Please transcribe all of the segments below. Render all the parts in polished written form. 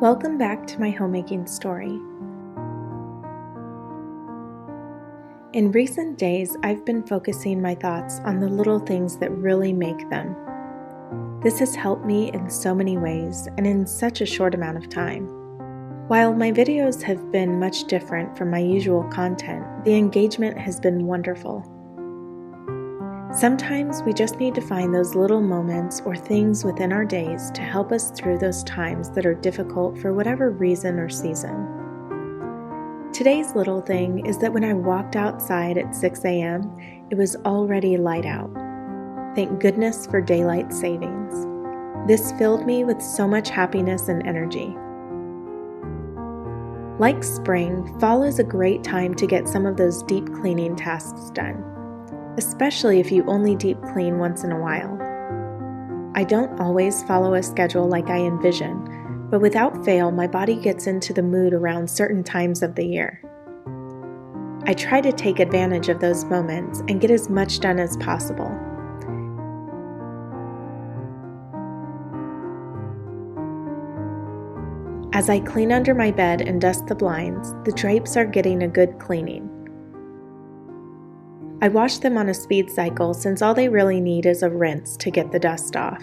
Welcome back to my homemaking story. In recent days, I've been focusing my thoughts on the little things that really make them. This has helped me in so many ways and in such a short amount of time. While my videos have been much different from my usual content, the engagement has been wonderful. Sometimes we just need to find those little moments or things within our days to help us through those times that are difficult for whatever reason or season. Today's little thing is that when I walked outside at 6 a.m., it was already light out. Thank goodness for daylight savings. This filled me with so much happiness and energy. Like spring, fall is a great time to get some of those deep cleaning tasks done, especially if you only deep clean once in a while. I don't always follow a schedule like I envision, but without fail, my body gets into the mood around certain times of the year. I try to take advantage of those moments and get as much done as possible. As I clean under my bed and dust the blinds, the drapes are getting a good cleaning. I wash them on a speed cycle since all they really need is a rinse to get the dust off.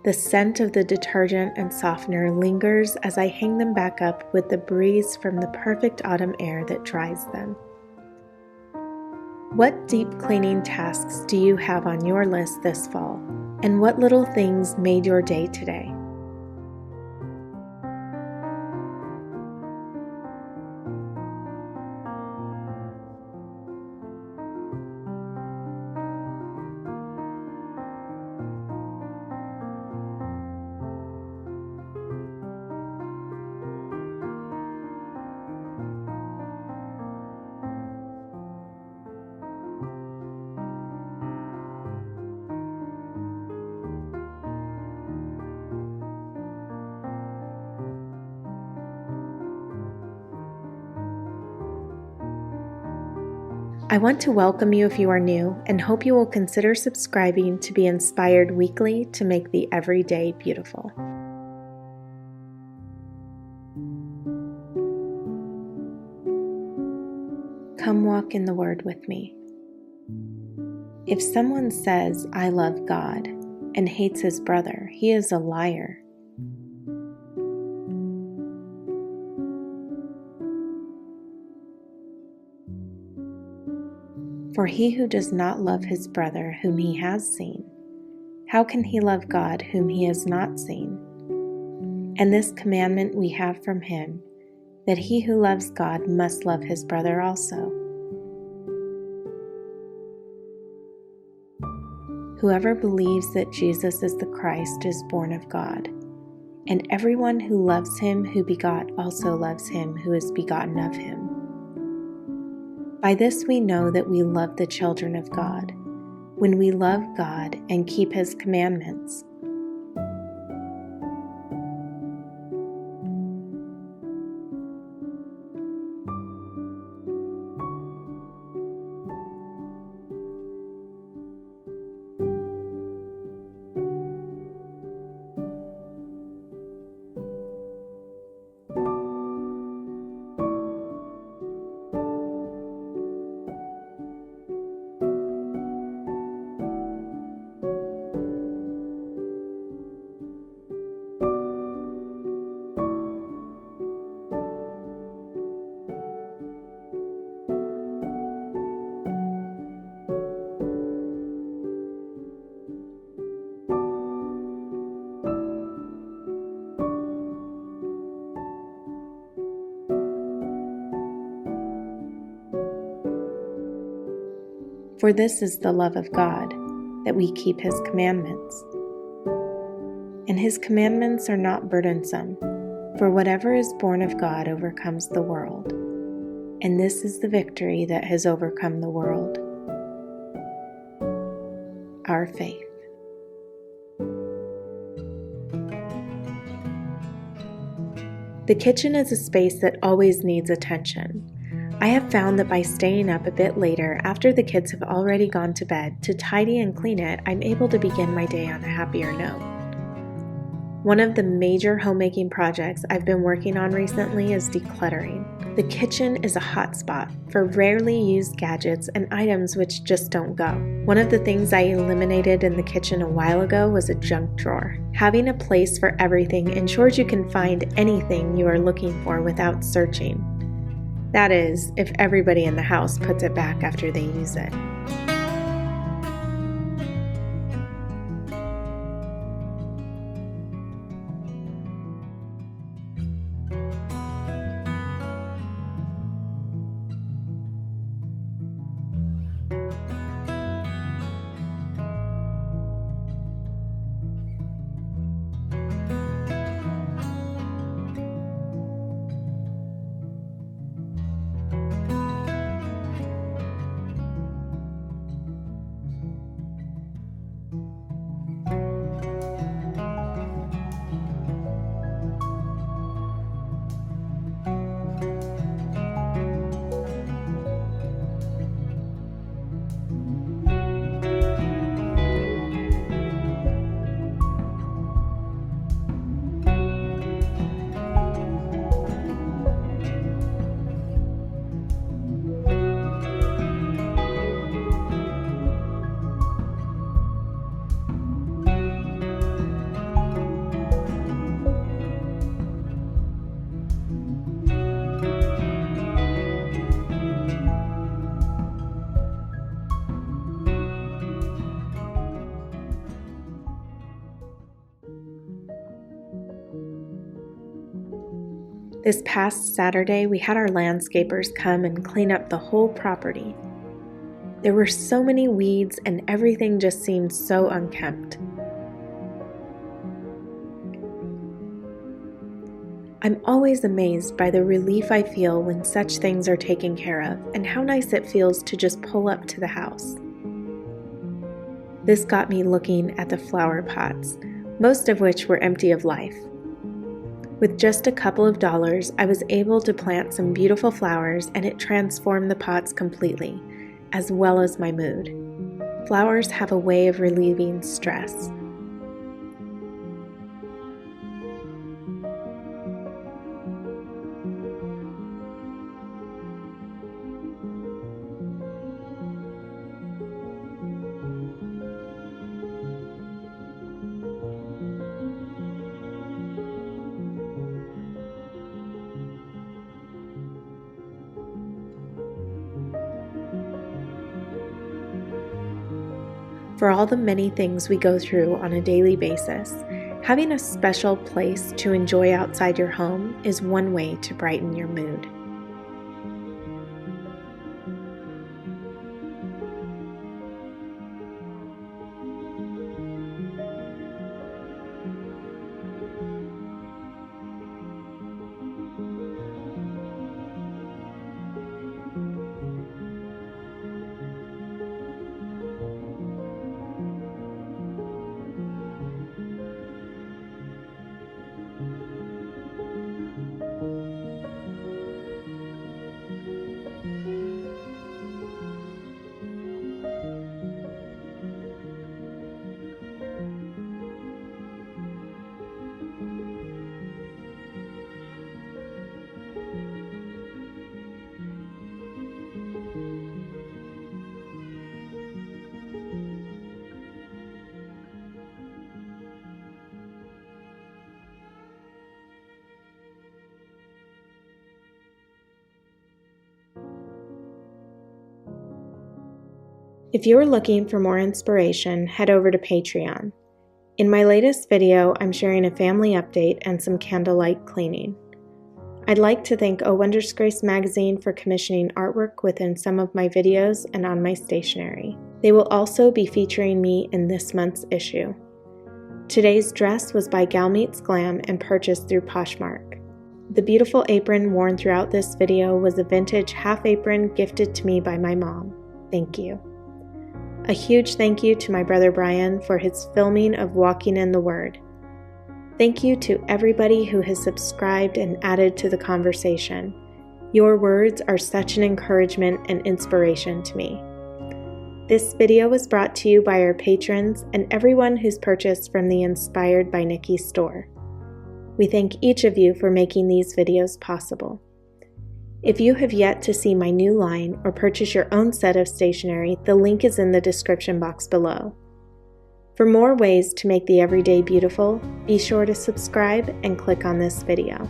The scent of the detergent and softener lingers as I hang them back up with the breeze from the perfect autumn air that dries them. What deep cleaning tasks do you have on your list this fall? And what little things made your day today? I want to welcome you if you are new and hope you will consider subscribing to be inspired weekly to make the everyday beautiful. Come walk in the Word with me. If someone says, "I love God," and hates his brother, he is a liar. For he who does not love his brother whom he has seen, how can he love God whom he has not seen? And this commandment we have from him, that he who loves God must love his brother also. Whoever believes that Jesus is the Christ is born of God, and everyone who loves him who begot also loves him who is begotten of him. By this we know that we love the children of God, when we love God and keep his commandments. For this is the love of God, that we keep his commandments. And his commandments are not burdensome, for whatever is born of God overcomes the world. And this is the victory that has overcome the world, our faith. The kitchen is a space that always needs attention. I have found that by staying up a bit later after the kids have already gone to bed to tidy and clean it, I'm able to begin my day on a happier note. One of the major homemaking projects I've been working on recently is decluttering. The kitchen is a hotspot for rarely used gadgets and items which just don't go. One of the things I eliminated in the kitchen a while ago was a junk drawer. Having a place for everything ensures you can find anything you are looking for without searching. That is, if everybody in the house puts it back after they use it. This past Saturday, we had our landscapers come and clean up the whole property. There were so many weeds and everything just seemed so unkempt. I'm always amazed by the relief I feel when such things are taken care of and how nice it feels to just pull up to the house. This got me looking at the flower pots, most of which were empty of life. With just a couple of dollars, I was able to plant some beautiful flowers and it transformed the pots completely. as well as my mood. Flowers have a way of relieving stress. For all the many things we go through on a daily basis, having a special place to enjoy outside your home is one way to brighten your mood. If you're looking for more inspiration, head over to Patreon. In my latest video, I'm sharing a family update and some candlelight cleaning. I'd like to thank Oh Wondrous Grace magazine for commissioning artwork within some of my videos and on my stationery. They will also be featuring me in this month's issue. Today's dress was by Meets Glam and purchased through Poshmark. The beautiful apron worn throughout this video was a vintage half apron gifted to me by my mom. Thank you. A huge thank you to my brother Brian for his filming of Walking in the Word. Thank you to everybody who has subscribed and added to the conversation. Your words are such an encouragement and inspiration to me. This video was brought to you by our patrons and everyone who's purchased from the Inspired by Nikki store. We thank each of you for making these videos possible. If you have yet to see my new line or purchase your own set of stationery, the link is in the description box below. For more ways to make the everyday beautiful, be sure to subscribe and click on this video.